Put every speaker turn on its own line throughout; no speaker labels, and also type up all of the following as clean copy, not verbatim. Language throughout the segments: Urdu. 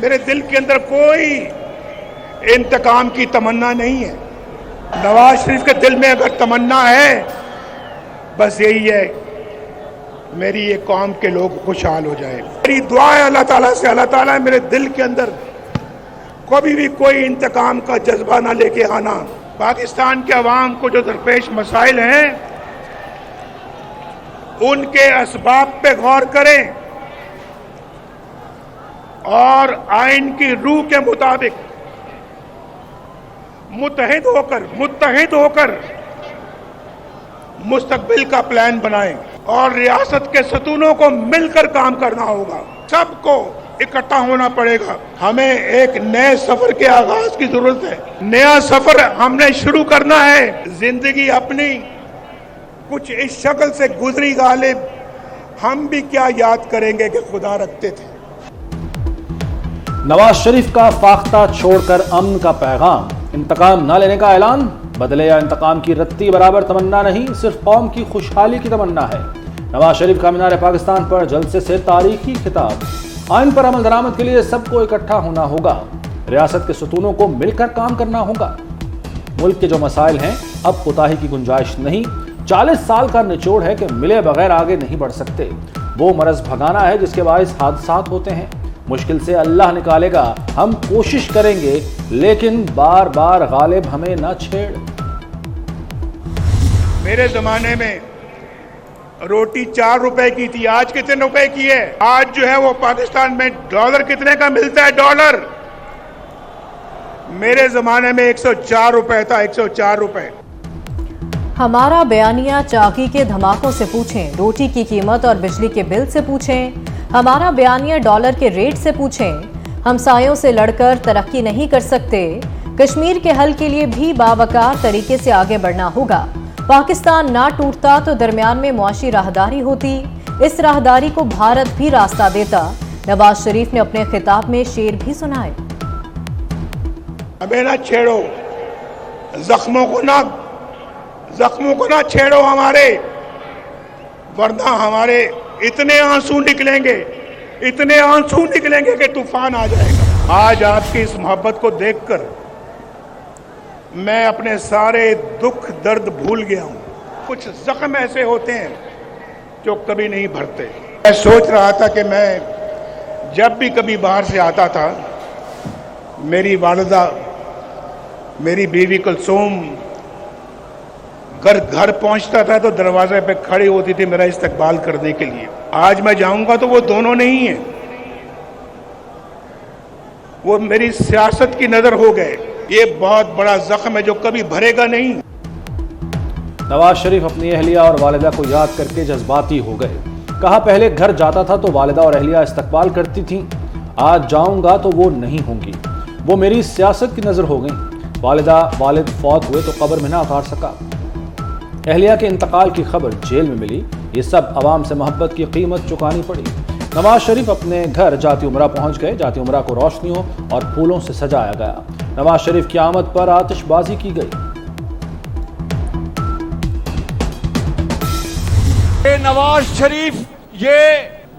میرے دل کے اندر کوئی انتقام کی تمنا نہیں ہے. نواز شریف کے دل میں اگر تمنا ہے بس یہی ہے میری یہ قوم کے لوگ خوشحال ہو جائے. میری دعا ہے اللہ تعالیٰ سے, اللہ تعالیٰ میرے دل کے اندر کبھی بھی کوئی انتقام کا جذبہ نہ لے کے آنا. پاکستان کے عوام کو جو درپیش مسائل ہیں ان کے اسباب پہ غور کریں اور آئین کی روح کے مطابق متحد ہو کر مستقبل کا پلان بنائیں اور ریاست کے ستونوں کو مل کر کام کرنا ہوگا. سب کو اکٹھا ہونا پڑے گا. ہمیں ایک نئے سفر کے آغاز کی ضرورت ہے. نیا سفر ہم نے شروع کرنا ہے. زندگی اپنی کچھ اس شکل سے گزری غالب, ہم بھی کیا یاد کریں گے کہ خدا رکھتے تھے.
نواز شریف کا فاختہ چھوڑ کر امن کا پیغام, انتقام نہ لینے کا اعلان. بدلے یا انتقام کی رتی برابر تمنا نہیں, صرف قوم کی خوشحالی کی تمنا ہے. نواز شریف کا مینار پاکستان پر جلسے سے تاریخی خطاب. آئین پر عمل درآمد کے لیے سب کو اکٹھا ہونا ہوگا. ریاست کے ستونوں کو مل کر کام کرنا ہوگا. ملک کے جو مسائل ہیں اب کوتاہی کی گنجائش نہیں. 40 سال کا نچوڑ ہے کہ ملے بغیر آگے نہیں بڑھ سکتے. وہ مرض بھگانا ہے جس کے باعث حادثات ہوتے ہیں. مشکل سے اللہ نکالے گا, ہم کوشش کریں گے, لیکن بار بار غالب ہمیں نہ چھیڑ.
میرے زمانے میں روٹی 4 روپے کی تھی, آج کتنے روپے کی ہے؟ آج جو ہے وہ پاکستان میں ڈالر کتنے کا ملتا ہے؟ ڈالر میرے زمانے میں 104 روپے تھا, 104 روپے.
ہمارا بیانیہ چاقی کے دھماکوں سے پوچھیں, روٹی کی قیمت اور بجلی کے بل سے پوچھیں. ہمارا بیانیہ ڈالر کے ریٹ سے پوچھیں. ہمسایوں سے لڑ کر ترقی نہیں کر سکتے. کشمیر کے حل کے لیے بھی باوقار طریقے سے آگے بڑھنا ہوگا. پاکستان نہ ٹوٹتا تو درمیان میں معاشی راہداری ہوتی. اس راہداری کو بھارت بھی راستہ دیتا. نواز شریف نے اپنے خطاب میں شعر بھی سنائے.
ہمیں نہ چھیڑو, زخموں کو نہ چھیڑو ہمارے, ورنہ ہمارے اتنے آنسو نکلیں گے کہ طوفان آ جائے گا. آج آپ کی اس محبت کو دیکھ کر میں اپنے سارے دکھ درد بھول گیا ہوں. کچھ زخم ایسے ہوتے ہیں جو کبھی نہیں بھرتے. میں سوچ رہا تھا کہ میں جب بھی کبھی باہر سے آتا تھا, میری والدہ, میری بیوی کلثوم گھر پہنچتا تھا تو دروازے پہ کھڑی ہوتی تھی میرا استقبال کرنے کے لیے. آج میں جاؤں گا تو وہ دونوں نہیں ہیں, وہ میری سیاست کی نظر ہو گئے. یہ بہت بڑا زخم ہے جو کبھی بھرے گا نہیں.
نواز شریف اپنی اہلیہ اور والدہ کو یاد کر کے جذباتی ہو گئے. کہا پہلے گھر جاتا تھا تو والدہ اور اہلیہ استقبال کرتی تھیں, آج جاؤں گا تو وہ نہیں ہوں گی. وہ میری سیاست کی نظر ہو گئیں. والد فوت ہوئے تو قبر میں نہ اتار سکا. اہلیہ کے انتقال کی خبر جیل میں ملی. یہ سب عوام سے محبت کی قیمت چکانی پڑی. نواز شریف اپنے گھر جاتی عمرہ پہنچ گئے. جاتی عمرہ کو روشنیوں اور پھولوں سے سجایا گیا. نواز شریف کی آمد پر آتش بازی کی گئی.
یہ نواز شریف یہ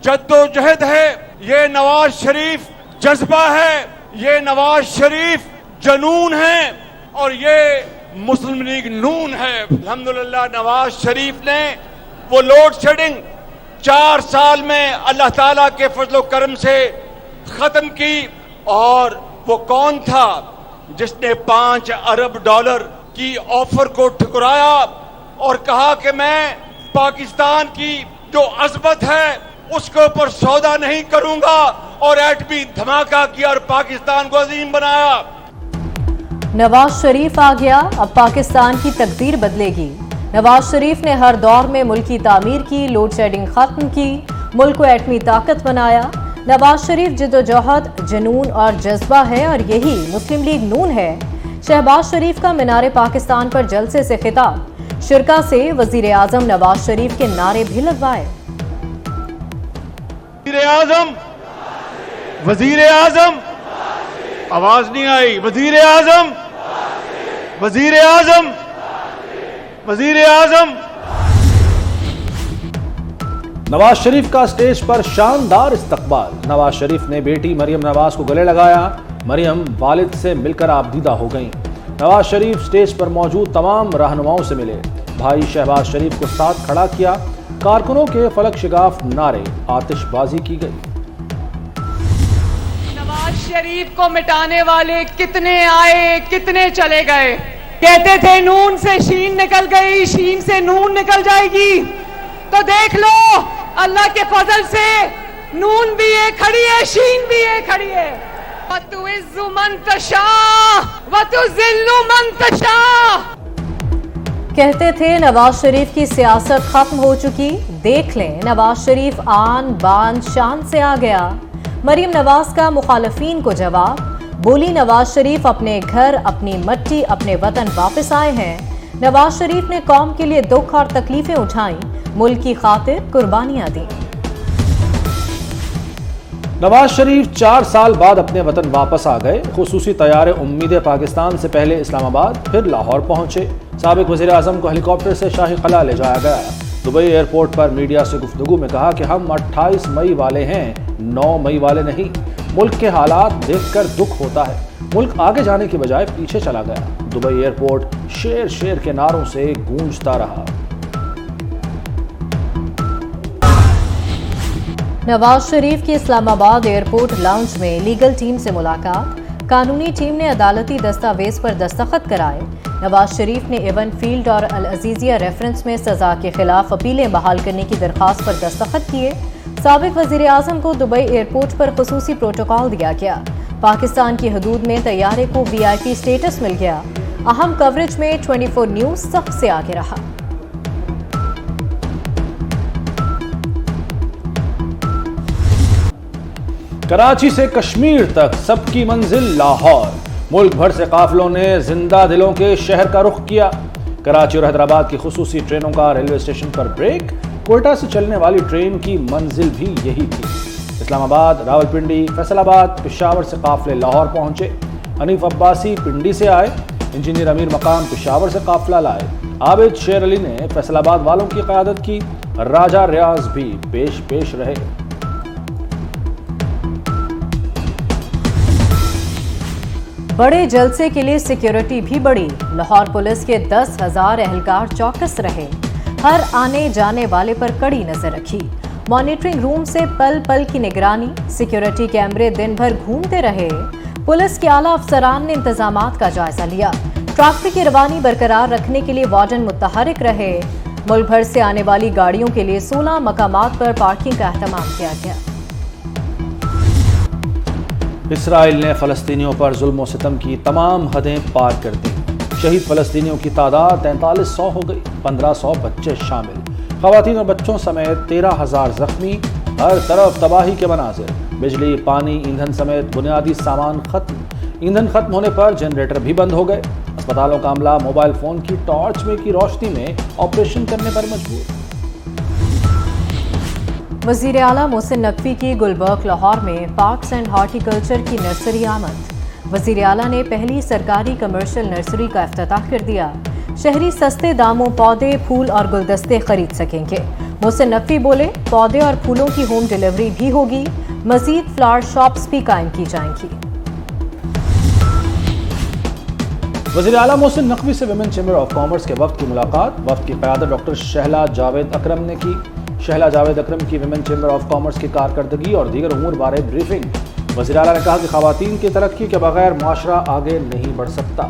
جدوجہد ہے, یہ نواز شریف جذبہ ہے, یہ نواز شریف جنون ہے, اور یہ مسلم لیگ نون ہے. الحمدللہ نواز شریف نے وہ لوڈ شیڈنگ 4 سال میں اللہ تعالیٰ کے فضل و کرم سے ختم کی. اور وہ کون تھا جس نے $5 ارب کی آفر کو ٹھکرایا اور کہا کہ میں پاکستان کی جو عظمت ہے اس کے اوپر سودا نہیں کروں گا, اور ایٹمی دھماکہ کیا اور پاکستان کو عظیم بنایا.
نواز شریف آ گیا, اب پاکستان کی تقدیر بدلے گی. نواز شریف نے ہر دور میں ملک کی تعمیر کی, لوڈ شیڈنگ ختم کی, ملک کو ایٹمی طاقت بنایا. نواز شریف جدوجہد, جنون اور جذبہ ہے, اور یہی مسلم لیگ نون ہے. شہباز شریف کا مینار پاکستان پر جلسے سے خطاب. شرکا سے وزیر اعظم نواز شریف کے نعرے بھی لگوائے.
وزیر اعظم آواز نہیں آئی. وزیر اعظم
نواز شریف کا اسٹیج پر شاندار استقبال. نواز شریف نے بیٹی مریم نواز کو گلے لگایا. مریم والد سے مل کر آبدیدہ ہو گئیں. نواز شریف اسٹیج پر موجود تمام رہنماؤں سے ملے. بھائی شہباز شریف کو ساتھ کھڑا کیا. کارکنوں کے فلک شگاف نعرے، آتش بازی کی گئی.
نواز شریف کو مٹانے والے کتنے آئے کتنے چلے گئے. کہتے تھے نون سے شین نکل گئی، شین سے نون نکل جائے گی. تو دیکھ لو اللہ کے فضل سے نون بھی ایک کھڑی ہے، شین بھی ایک کھڑی ہے. وَتُعِزُّ مَن تَشَاءُ وَتُذِلُّ مَن تَشَاءُ.
کہتے تھے نواز شریف کی سیاست ختم ہو چکی. دیکھ لیں نواز شریف آن بان شان سے آ گیا. مریم نواز کا مخالفین کو جواب. بولی نواز شریف اپنے گھر، اپنی مٹی، اپنے وطن واپس آئے ہیں. نواز شریف نے قوم کے لیے دکھ اور تکلیفیں اٹھائیں، ملک کی خاطر قربانیاں دیں.
نواز شریف 4 سال بعد اپنے وطن واپس آ گئے. خصوصی طیارے امید پاکستان سے پہلے اسلام آباد پھر لاہور پہنچے. سابق وزیر اعظم کو ہیلی کاپٹر سے شاہی قلعہ لے جایا گیا. دبئی ایئرپورٹ پر میڈیا سے گفتگو میں کہا کہ ہم 28 مئی والے ہیں، 9 مئی والے نہیں. ملک کے حالات دیکھ کر دکھ ہوتا ہے. ملک آگے جانے کی بجائے پیچھے چلا گیا. دبئی ایئرپورٹ شیر شیر کے نعروں سے گونجتا رہا.
نواز شریف کی اسلام آباد ایئرپورٹ لاؤنج میں لیگل ٹیم سے ملاقات. قانونی ٹیم نے عدالتی دستاویز پر دستخط کرائے. نواز شریف نے ایون فیلڈ اور العزیزیہ ریفرنس میں سزا کے خلاف اپیلیں بحال کرنے کی درخواست پر دستخط کیے. سابق وزیر اعظم کو دبئی ایئرپورٹ پر خصوصی پروٹوکول دیا گیا. پاکستان کی حدود میں طیارے کو VIP سٹیٹس مل گیا. اہم کوریج میں 24 نیوز سب سے آگے رہا.
کراچی سے کشمیر تک سب کی منزل لاہور. ملک بھر سے قافلوں نے زندہ دلوں کے شہر کا رخ کیا. کراچی اور حیدرآباد کی خصوصی ٹرینوں کا ریلوے اسٹیشن پر بریک. کوئٹہ سے چلنے والی ٹرین کی منزل بھی یہی تھی. اسلام آباد، راولپنڈی، فیصل آباد، پشاور سے قافلے لاہور پہنچے. حنیف عباسی پنڈی سے آئے. انجینئر امیر مقام پشاور سے قافلہ لائے. عابد شیر علی نے فیصل آباد والوں کی قیادت کی. راجہ ریاض بھی پیش رہے.
بڑے جلسے کے لیے سیکیورٹی بھی بڑی. لاہور پولیس کے 10,000 اہلکار چوکس رہے. ہر آنے جانے والے پر کڑی نظر رکھی. مانیٹرنگ روم سے پل پل کی نگرانی. سیکیورٹی کیمرے دن بھر گھومتے رہے. پولیس کے اعلیٰ افسران نے انتظامات کا جائزہ لیا. ٹریفک کی روانی برقرار رکھنے کے لیے وارڈن متحرک رہے. ملک بھر سے آنے والی گاڑیوں کے لیے 16 مقامات پر پارکنگ کا اہتمام کیا گیا.
اسرائیل نے فلسطینیوں پر ظلم و ستم کی تمام حدیں پار کر دی. شہید فلسطینیوں کی تعداد 4300 ہو گئی. 1500 بچے شامل. خواتین اور بچوں سمیت 13,000 زخمی. ہر طرف تباہی کے مناظر. بجلی، پانی، ایندھن سمیت بنیادی سامان ختم. ایندھن ختم ہونے پر جنریٹر بھی بند ہو گئے. اسپتالوں کا عملہ موبائل فون کی ٹارچ میں کی روشنی میں آپریشن کرنے پر مجبور.
وزیر اعلیٰ محسن نقوی کی گلبرگ لاہور میں پارکس اینڈ ہارٹی کلچر کی نرسری آمد. وزیر اعلیٰ نے پہلی سرکاری کمرشل نرسری کا افتتاح کر دیا. شہری سستے داموں پودے، پھول اور گلدستے خرید سکیں گے. محسن نقوی بولے پودے اور پھولوں کی ہوم ڈیلیوری بھی ہوگی. مزید فلاور شاپس بھی قائم کی جائیں گی.
وزیر اعلیٰ محسن نقوی سے ویمن چیمبر آف کامرس کے وفد کی ملاقات. وفد کی قیادت ڈاکٹر شہلا جاوید اکرم نے کی. شہلا جاوید اکرم کی ویمن چیمبر آف کامرس کی کارکردگی اور دیگر امور بارے بریفنگ. وزیر اعلیٰ نے کہا کہ خواتین کی ترقی کے بغیر معاشرہ آگے نہیں بڑھ سکتا.